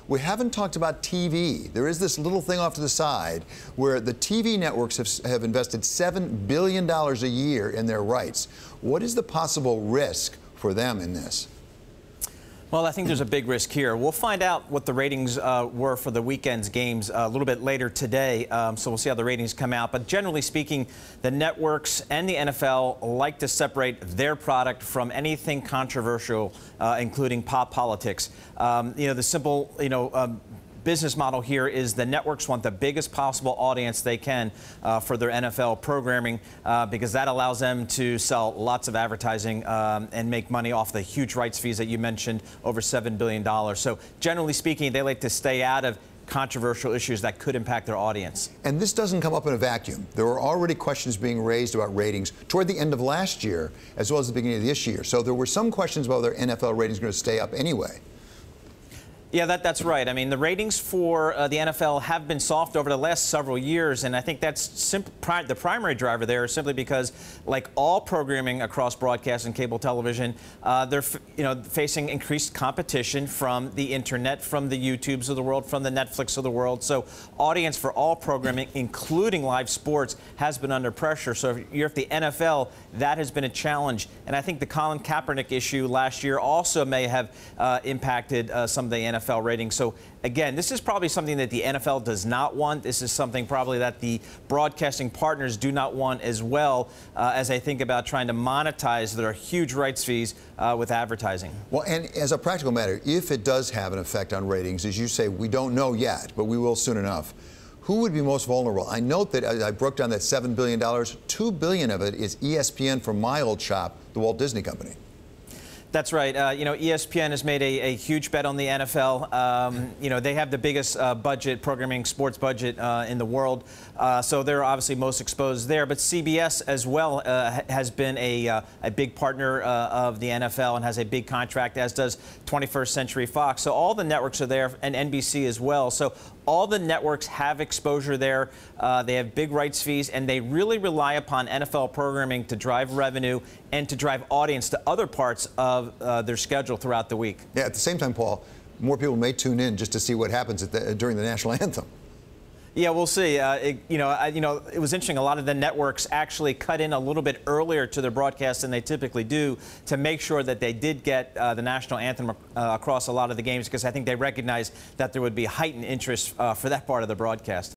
We haven't talked about TV. There is this little thing off to the side where the TV networks have invested $7 billion a year in their rights. What is the possible risk for them in this? Well, I think there's a big risk here. We'll find out what the ratings were for the weekend's games a little bit later today, so we'll see how the ratings come out. But generally speaking, the networks and the NFL like to separate their product from anything controversial, including pop politics. The simple, business model here is the networks want the biggest possible audience they can for their NFL programming because that allows them to sell lots of advertising and make money off the huge rights fees that you mentioned, over $7 billion. So generally speaking, they like to stay out of controversial issues that could impact their audience. And this doesn't come up in a vacuum. There were already questions being raised about ratings toward the end of last year as well as the beginning of this year. So there were some questions about whether NFL ratings are going to stay up anyway. Yeah, that's right. I mean, the ratings for the NFL have been soft over the last several years, and I think that's the primary driver there is simply because, like all programming across broadcast and cable television, they're facing increased competition from the internet, from the YouTubes of the world, from the Netflix of the world. So audience for all programming, including live sports, has been under pressure. So if you're at the NFL, that has been a challenge. And I think the Colin Kaepernick issue last year also may have impacted some of the NFL ratings. So again, this is probably something that the NFL does not want. This is something probably that the broadcasting partners do not want as well as they think about trying to monetize their huge rights fees with advertising. Well, and as a practical matter, if it does have an effect on ratings, as you say, we don't know yet, but we will soon enough. Who would be most vulnerable? I note that I broke down that $7 billion, $2 billion of it is ESPN from my old shop, the Walt Disney Company. That's right. ESPN has made a huge bet on the NFL. They have the biggest programming sports budget in the world. So they're obviously most exposed there. But CBS as well has been a big partner of the NFL and has a big contract, as does 21st Century Fox. So all the networks are there, and NBC as well. So all the networks have exposure there. They have big rights fees, and they really rely upon NFL programming to drive revenue and to drive audience to other parts of their schedule throughout the week. Yeah, at the same time, Paul, more people may tune in just to see what happens during the national anthem. Yeah, we'll see. It was interesting. A lot of the networks actually cut in a little bit earlier to their broadcast than they typically do to make sure that they did get the national anthem across a lot of the games, because I think they recognized that there would be heightened interest for that part of the broadcast.